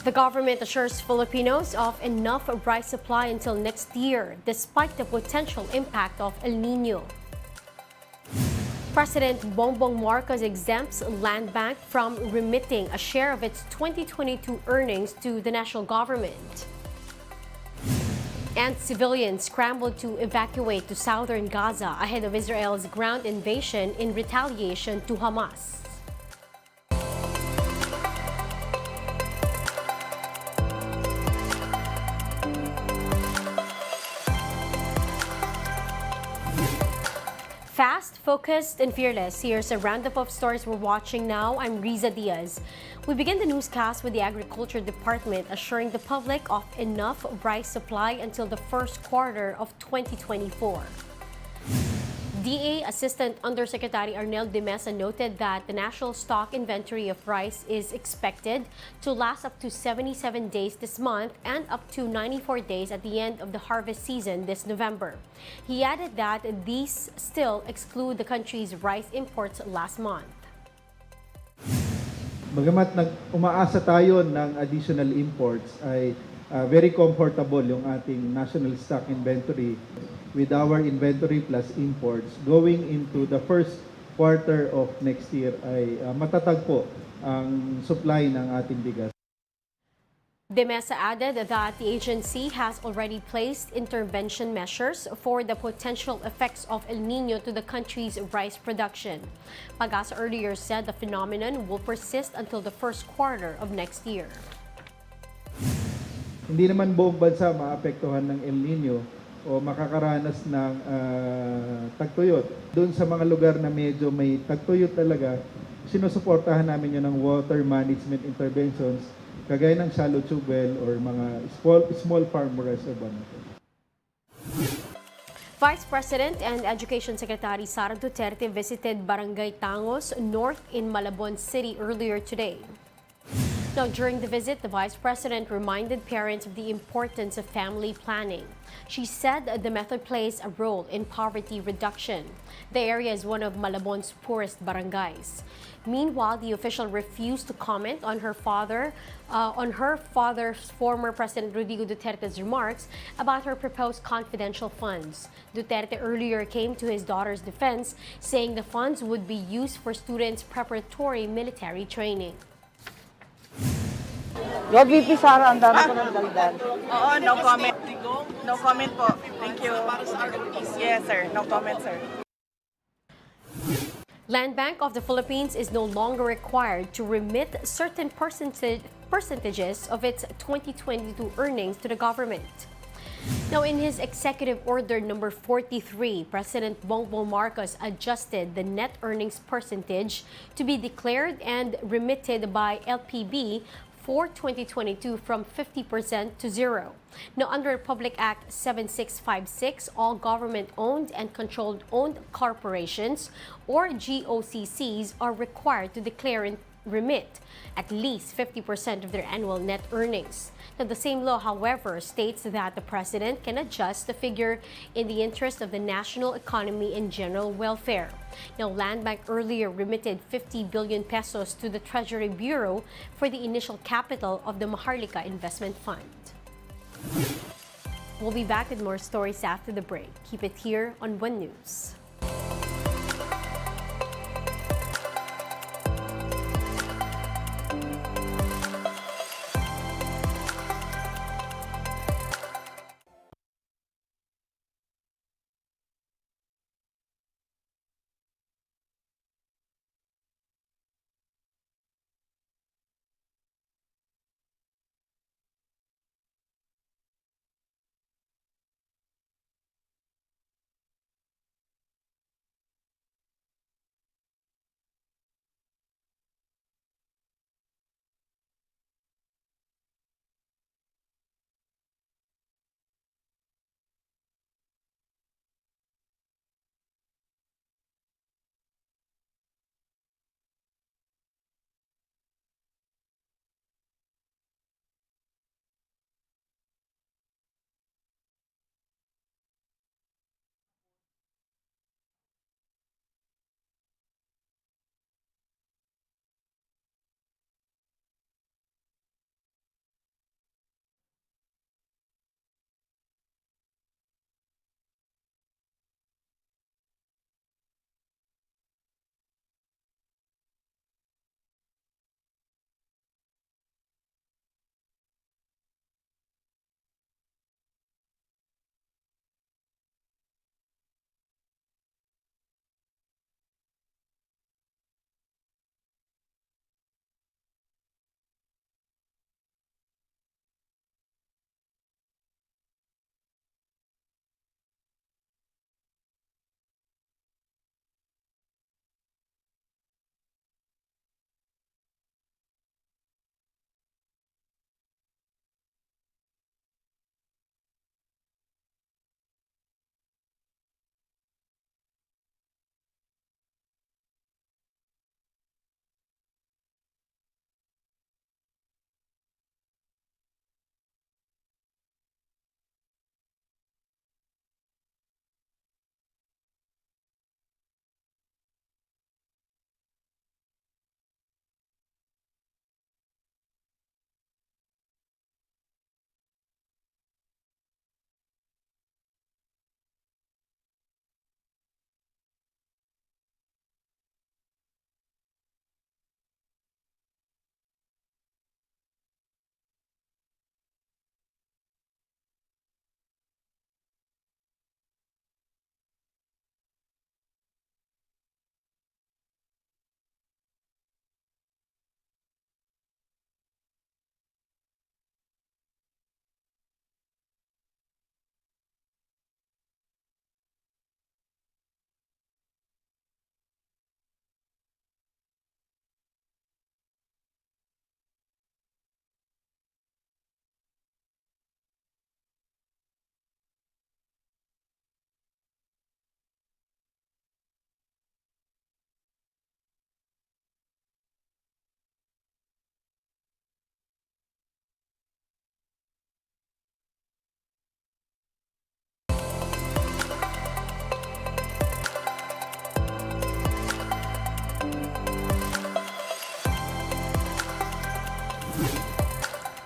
The government assures Filipinos of enough rice supply until next year, despite the potential impact of El Nino. President Bongbong Marcos exempts LandBank from remitting a share of its 2022 earnings to the national government. And civilians scrambled to evacuate to southern Gaza ahead of Israel's ground invasion in retaliation to Hamas. Fast, focused, and fearless. Here's a roundup of stories we're watching now. I'm Riza Diaz. We begin the newscast with the Agriculture Department assuring the public of enough rice supply until the first quarter of 2024. DA Assistant Undersecretary Arnel de Mesa noted that the national stock inventory of rice is expected to last up to 77 days this month and up to 94 days at the end of the harvest season this November. He added that these still exclude the country's rice imports last month. Bagamat umaasa tayo ng additional imports ay very comfortable yung ating national stock inventory with our inventory plus imports going into the first quarter of next year ay matatag po ang supply ng ating bigas. De Mesa added that the agency has already placed intervention measures for the potential effects of El Nino to the country's rice production. Pag-asa earlier said the phenomenon will persist until the first quarter of next year. Hindi naman buong bansa maapektuhan ng El Nino o makakaranas ng tagtuyot. Doon sa mga lugar na medyo may tagtuyot talaga, sinusuportahan namin yun ng water management interventions kagaya ng shallow tube well or mga small farm reservoir. Vice President and Education Secretary Sara Duterte visited Barangay Tangos North in Malabon City earlier today. Now, during the visit, the Vice President reminded parents of the importance of family planning. She said the method plays a role in poverty reduction. The area is one of Malabon's poorest barangays. Meanwhile, the official refused to comment on her father's former President Rodrigo Duterte's remarks about her proposed confidential funds. Duterte earlier came to his daughter's defense, saying the funds would be used for students' preparatory military training. VP Sara, ang dami ko ng daldal. Oo, no comment. No comment po. Thank you. Yes, sir. No comment, sir. LandBank of the Philippines is no longer required to remit certain percentages of its 2022 earnings to the government. Now, in his Executive Order number 43, President Bongbong Marcos adjusted the net earnings percentage to be declared and remitted by LPB for 2022 from 50% to 0. Now, under Republic Act 7656, all government-owned and controlled-owned corporations or GOCCs are required to declare and remit at least 50% of their annual net earnings. Now, the same law, however, states that the President can adjust the figure in the interest of the national economy and general welfare. Now, LandBank earlier remitted 50 billion pesos to the Treasury Bureau for the initial capital of the Maharlika Investment Fund. We'll be back with more stories after the break. Keep it here on One News.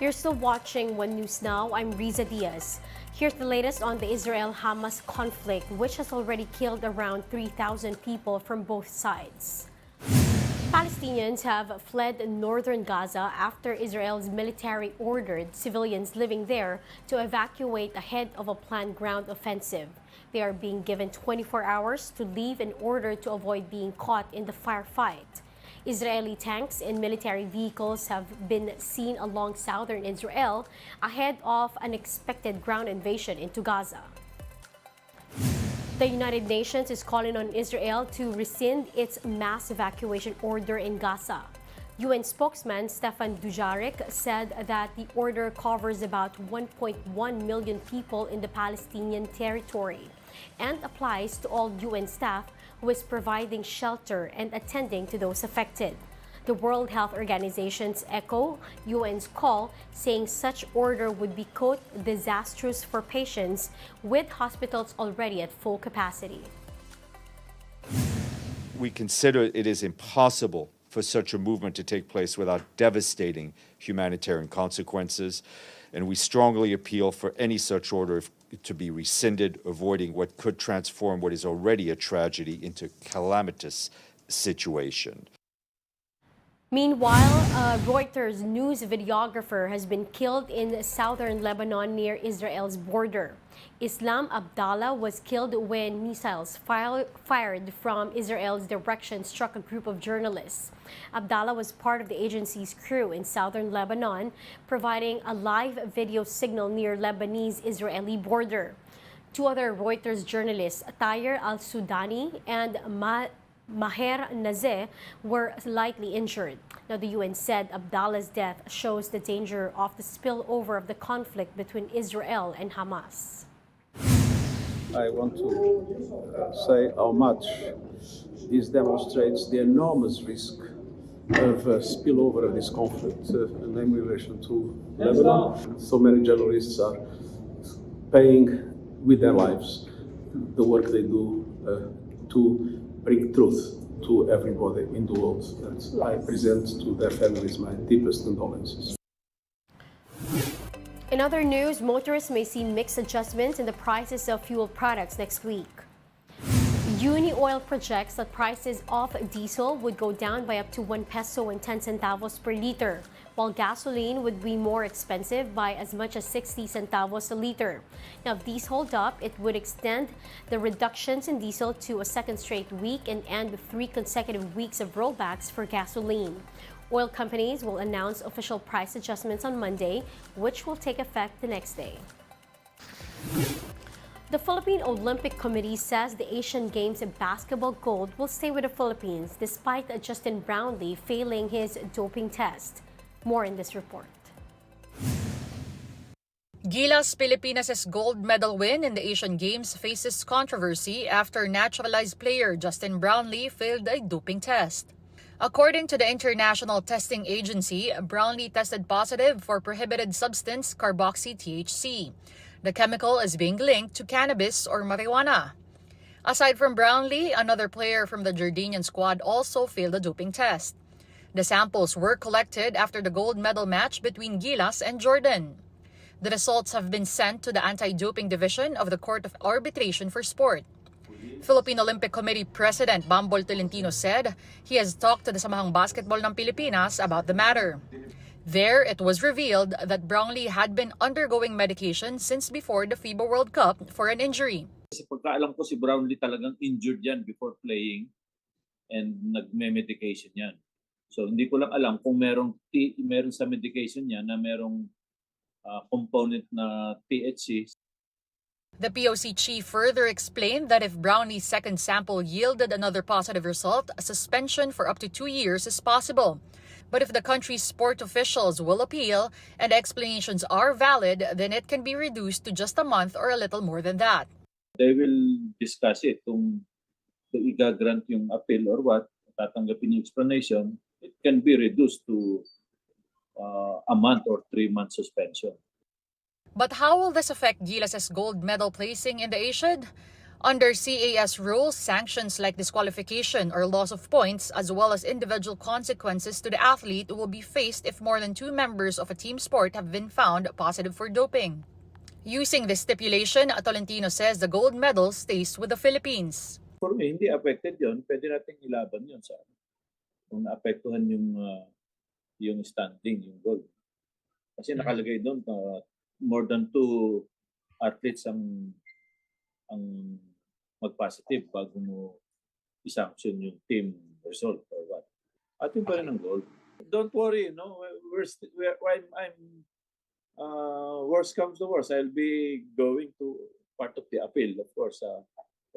You're still watching One News Now. I'm Riza Diaz. Here's the latest on the Israel-Hamas conflict, which has already killed around 3,000 people from both sides. Palestinians have fled northern Gaza after Israel's military ordered civilians living there to evacuate ahead of a planned ground offensive. They are being given 24 hours to leave in order to avoid being caught in the firefight. Israeli tanks and military vehicles have been seen along southern Israel ahead of an expected ground invasion into Gaza. The United Nations is calling on Israel to rescind its mass evacuation order in Gaza. UN spokesman Stefan Dujarric said that the order covers about 1.1 million people in the Palestinian territory and applies to all UN staff who is providing shelter and attending to those affected. The World Health Organization's echo UN's call, saying such order would be, quote, disastrous for patients, with hospitals already at full capacity. We consider it is impossible for such a movement to take place without devastating humanitarian consequences, and we strongly appeal for any such order to be rescinded, avoiding what could transform what is already a tragedy into a calamitous situation. Meanwhile, a Reuters news videographer has been killed in southern Lebanon near Israel's border. Islam Abdallah was killed when missiles fired from Israel's direction struck a group of journalists. Abdallah was part of the agency's crew in southern Lebanon, providing a live video signal near Lebanese-Israeli border. Two other Reuters journalists, Tayer al-Sudani and Maher Nazeh, were lightly injured. Now, the UN said Abdallah's death shows the danger of the spillover of the conflict between Israel and Hamas. I want to say how much this demonstrates the enormous risk of spillover of this conflict, namely in relation to Lebanon. So many journalists are paying with their lives the work they do to bring truth to everybody in the world. And I present to their families my deepest condolences. In other news, motorists may see mixed adjustments in the prices of fuel products next week. Uni Oil projects that prices of diesel would go down by up to 1 peso and 10 centavos per liter, while gasoline would be more expensive by as much as 60 centavos a liter. Now, if these hold up, it would extend the reductions in diesel to a second straight week and end 3 consecutive weeks of rollbacks for gasoline. Oil companies will announce official price adjustments on Monday, which will take effect the next day. The Philippine Olympic Committee says the Asian Games in basketball gold will stay with the Philippines despite Justin Brownlee failing his doping test. More in this report. Gilas Pilipinas' gold medal win in the Asian Games faces controversy after naturalized player Justin Brownlee failed a doping test. According to the International Testing Agency, Brownlee tested positive for prohibited substance carboxy-THC. The chemical is being linked to cannabis or marijuana. Aside from Brownlee, another player from the Jordanian squad also failed a doping test. The samples were collected after the gold medal match between Gilas and Jordan. The results have been sent to the Anti-Doping Division of the Court of Arbitration for Sport. Philippine Olympic Committee President Bambol Tolentino said he has talked to the Samahang Basketball ng Pilipinas about the matter. There, it was revealed that Brownlee had been undergoing medication since before the FIBA World Cup for an injury. Kasi pagkaalam ko si Brownlee talagang injured yan before playing and nagme-medication yan. So hindi ko lang alam kung meron sa medication niya na merong component na THC. The POC chief further explained that if Brownlee's second sample yielded another positive result, a suspension for up to 2 years is possible. But if the country's sport officials will appeal and explanations are valid, then it can be reduced to just a month or a little more than that. They will discuss it kung i-grant yung appeal or what, tatanggapin yung explanation, it can be reduced to a month or 3-month suspension. But how will this affect Gilas' gold medal placing in the Asian? Under CAS rules, sanctions like disqualification or loss of points, as well as individual consequences to the athlete, will be faced if more than 2 members of a team sport have been found positive for doping. Using this stipulation, Tolentino says the gold medal stays with the Philippines. For me, hindi affected yun. Pwede nating ilaban yun sa kung naapektuhan yung standing, yung gold. Kasi nakalagay doon more than 2 athletes ang mag-positive bago mo i-sanction yung team result or what. Atin pa rin ang gold. Don't worry, no? Worst comes to worst, I'll be going to part of the appeal, of course,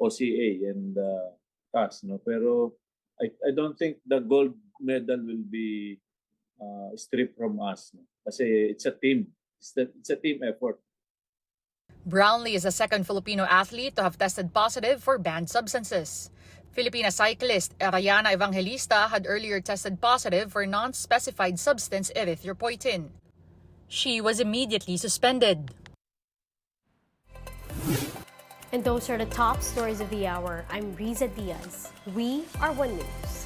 OCA and CAS, no? Pero I don't think the gold medal will be stripped from us, no? Kasi it's a team. It's a team effort. Brownlee is the second Filipino athlete to have tested positive for banned substances. Filipina cyclist Rayana Evangelista had earlier tested positive for non-specified substance erythropoietin. She was immediately suspended. And those are the top stories of the hour. I'm Riza Diaz. We are One News.